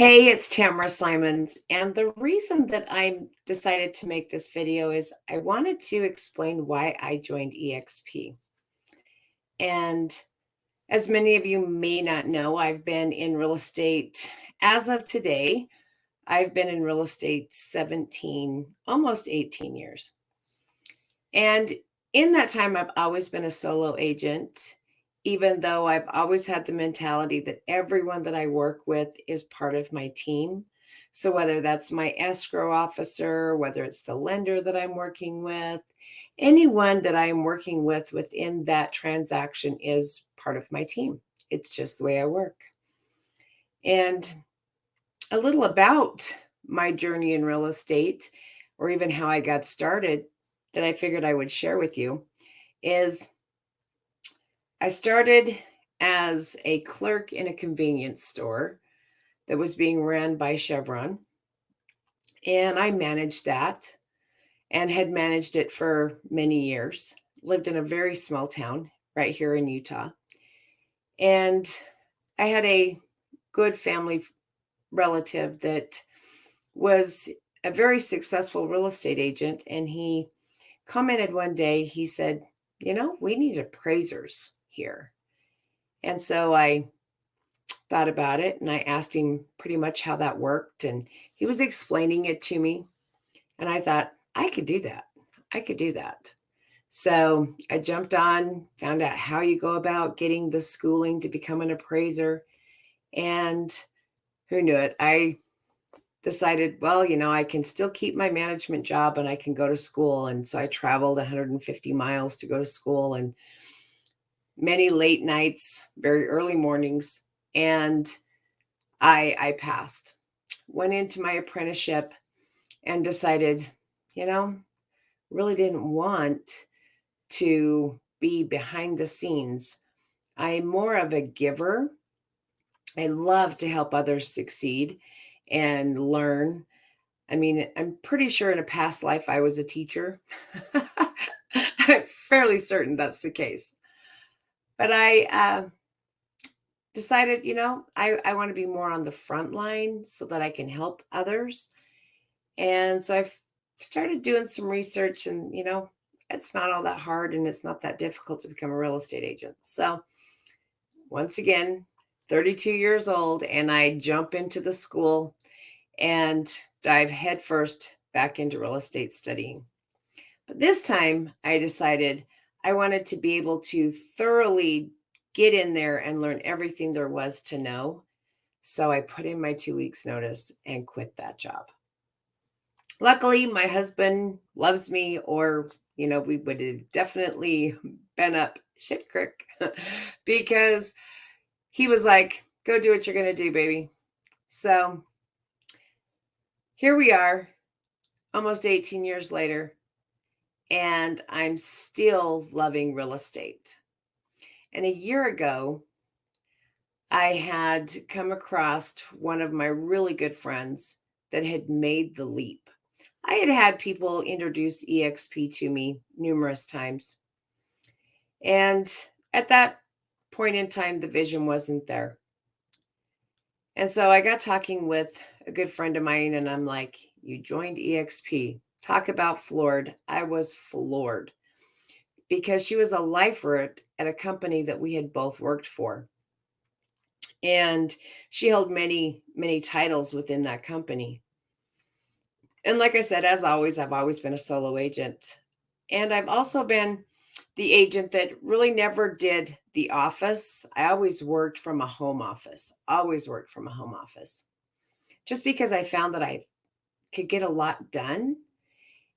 Hey, it's Tamra Simons, and the reason that I decided to make this video is I wanted to explain why I joined eXp. And as many of you may not know, I've been in real estate as of today. I've been in real estate 17, almost 18 years. And in that time, I've always been a solo agent, even though I've always had the mentality that everyone that I work with is part of my team. So whether that's my escrow officer, whether it's the lender that I'm working with, anyone that I'm working with within that transaction is part of my team. It's just the way I work. And a little about my journey in real estate, or even how I got started, that I figured I would share with you is I started as a clerk in a convenience store that was being ran by Chevron. And I managed that and had managed it for many years. Lived in a very small town right here in Utah. And I had a good family relative that was a very successful real estate agent. And he commented one day, he said, we need appraisers here. And so I thought about it and I asked him pretty much how that worked. And he was explaining it to me. And I thought, I could do that. I could do that. So I jumped on, found out how you go about getting the schooling to become an appraiser. And who knew it? I decided, well, I can still keep my management job and I can go to school. And so I traveled 150 miles to go to school and many late nights, very early mornings. And I passed, went into my apprenticeship and decided, really didn't want to be behind the scenes. I'm more of a giver. I love to help others succeed and learn. I mean, I'm pretty sure in a past life I was a teacher. I'm fairly certain that's the case. But I decided, I want to be more on the front line so that I can help others. And so I started doing some research and, it's not all that hard and it's not that difficult to become a real estate agent. So once again, 32 years old, and I jump into the school and dive headfirst back into real estate studying. But this time I decided I wanted to be able to thoroughly get in there and learn everything there was to know. So I put in my 2 weeks notice and quit that job. Luckily, my husband loves me, or, we would have definitely been up shit creek because he was like, go do what you're going to do, baby. So here we are, almost 18 years later, and I'm still loving real estate. And a year ago, I had come across one of my really good friends that had made the leap. I had had people introduce eXp to me numerous times. And at that point in time, the vision wasn't there. And so I got talking with a good friend of mine, and I'm like, you joined eXp. Talk about floored. I was floored because she was a lifer at a company that we had both worked for. And she held many, many titles within that company. And like I said, as always, I've always been a solo agent. And I've also been the agent that really never did the office. I always worked from a home office, just because I found that I could get a lot done.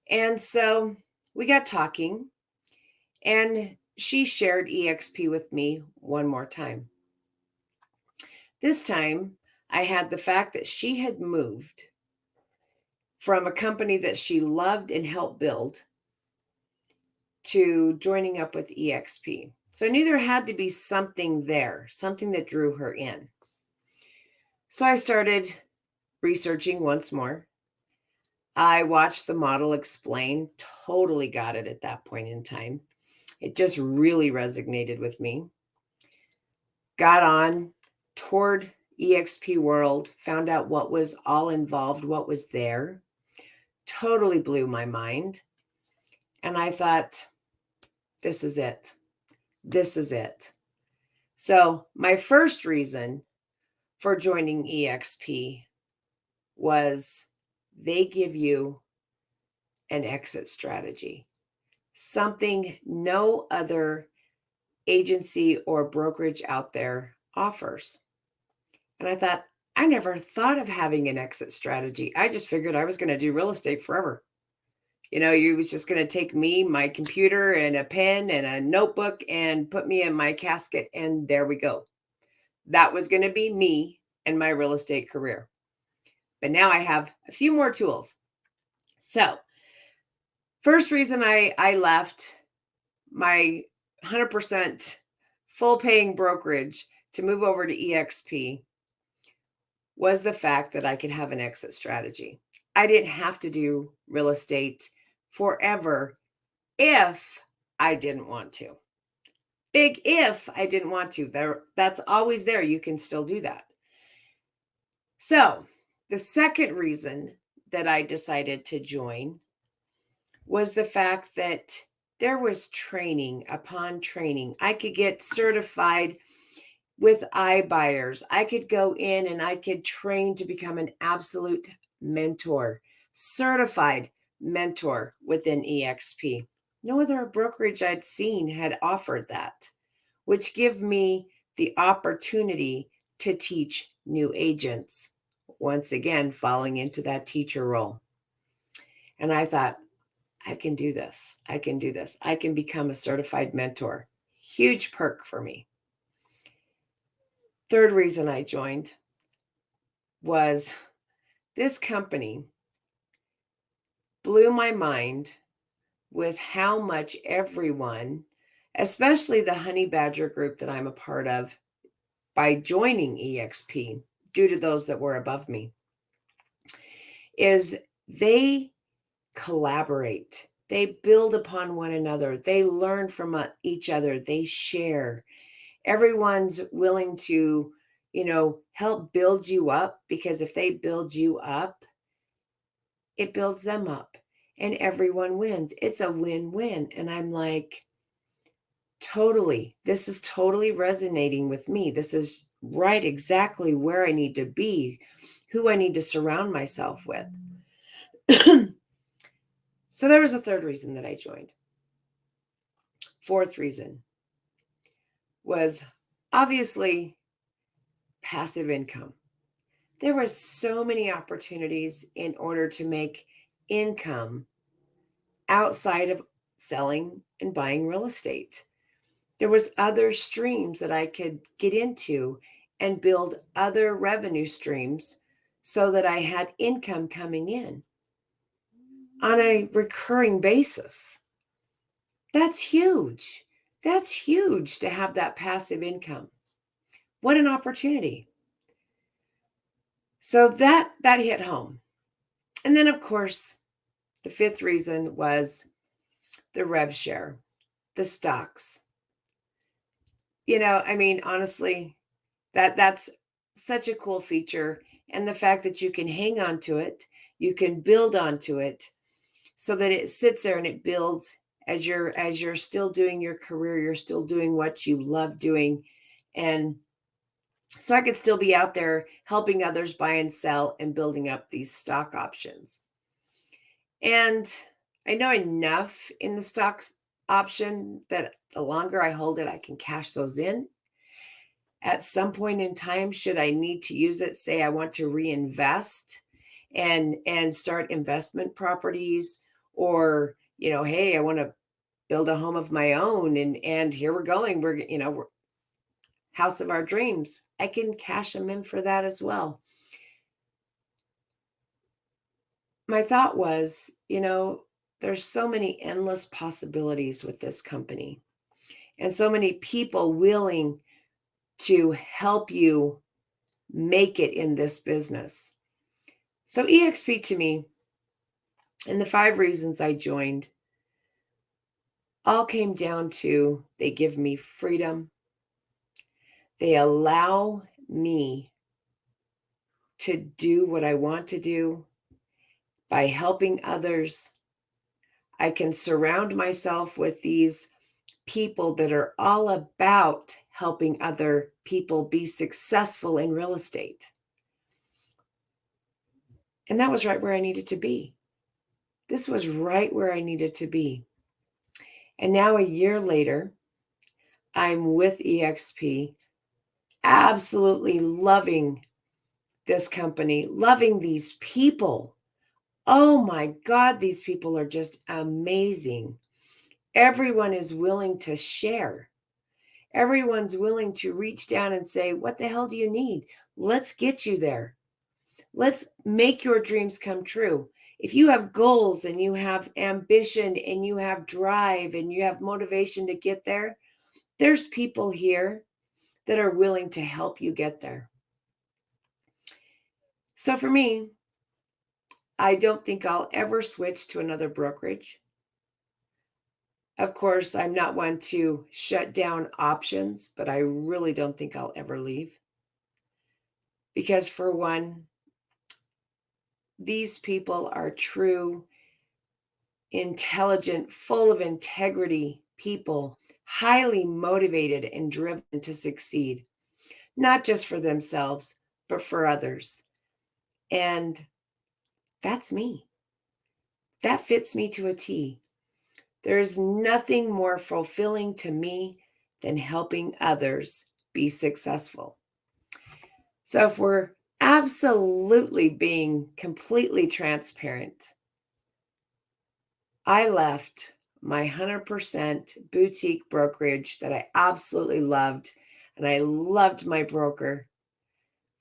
And so we got talking, and she shared eXp with me one more time. This time, I had the fact that she had moved from a company that she loved and helped build to joining up with eXp. So I knew there had to be something there, something that drew her in. So I started researching once more. I watched the model explain, totally got it at that point in time. It just really resonated with me. Got on, toured eXp world, found out what was all involved, what was there. Totally blew my mind. And I thought, this is it. This is it. So my first reason for joining eXp was they give you an exit strategy, something no other agency or brokerage out there offers. And I thought, I never thought of having an exit strategy. I just figured I was going to do real estate forever. You was just going to take me, my computer, and a pen and a notebook and put me in my casket, and there we go. That was going to be me and my real estate career. But now I have a few more tools. So, first reason I left my 100% full paying brokerage to move over to eXp was the fact that I could have an exit strategy. I didn't have to do real estate forever if I didn't want to. Big if I didn't want to. That's always there. You can still do that. So, the second reason that I decided to join was the fact that there was training upon training. I could get certified with iBuyers. I could go in and I could train to become an absolute mentor, certified mentor within eXp. No other brokerage I'd seen had offered that, which give me the opportunity to teach new agents. Once again, falling into that teacher role. And I thought, I can do this. I can do this. I can become a certified mentor. Huge perk for me. Third reason I joined was this company blew my mind with how much everyone, especially the Honey Badger group that I'm a part of, by joining eXp, due to those that were above me, is they collaborate. They build upon one another. They learn from each other. They share. Everyone's willing to, help build you up, because if they build you up, it builds them up and everyone wins. It's a win-win. And I'm like, totally, this is totally resonating with me. This is right exactly where I need to be, who I need to surround myself with. So there was a third reason that I joined. Fourth reason was obviously passive income. There were so many opportunities in order to make income outside of selling and buying real estate. There was other streams that I could get into and build other revenue streams so that I had income coming in on a recurring basis. That's huge. That's huge to have that passive income. What an opportunity. So that hit home. And then, of course, the fifth reason was the rev share, the stocks. Honestly, that's such a cool feature. And the fact that you can hang on to it, you can build onto it so that it sits there and it builds as you're still doing your career, you're still doing what you love doing. And so I could still be out there helping others buy and sell and building up these stock options. And I know enough in the stocks option that the longer I hold it, I can cash those in. At some point in time, should I need to use it, say I want to reinvest and start investment properties, or, hey, I want to build a home of my own, and here we're going. We're house of our dreams. I can cash them in for that as well. My thought was, there's so many endless possibilities with this company, and so many people willing to help you make it in this business. So eXp to me, and the 5 reasons I joined, all came down to they give me freedom. They allow me to do what I want to do by helping others. I can surround myself with these people that are all about helping other people be successful in real estate. And that was right where I needed to be. This was right where I needed to be. And now, a year later, I'm with eXp, absolutely loving this company, loving these people. Oh my God, these people are just amazing. Everyone is willing to share. Everyone's willing to reach down and say, what the hell do you need? Let's get you there. Let's make your dreams come true. If you have goals and you have ambition and you have drive and you have motivation to get there, there's people here that are willing to help you get there. So for me, I don't think I'll ever switch to another brokerage. Of course, I'm not one to shut down options, but I really don't think I'll ever leave. Because for one, these people are true, intelligent, full of integrity people, highly motivated and driven to succeed, not just for themselves, but for others. And that's me. That fits me to a T. There's nothing more fulfilling to me than helping others be successful. So if we're absolutely being completely transparent, I left my 100% boutique brokerage that I absolutely loved, and I loved my broker,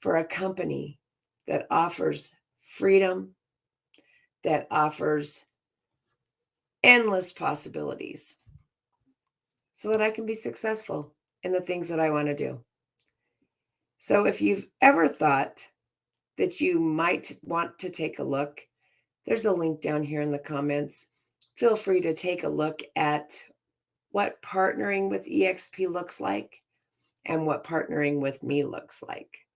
for a company that offers freedom, that offers endless possibilities, so that I can be successful in the things that I want to do. So if you've ever thought that you might want to take a look, there's a link down here in the comments. Feel free to take a look at what partnering with eXp looks like and what partnering with me looks like.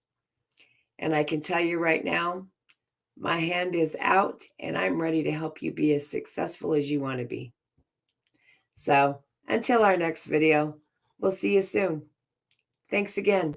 And I can tell you right now, my hand is out and I'm ready to help you be as successful as you want to be. So until our next video, we'll see you soon. Thanks again.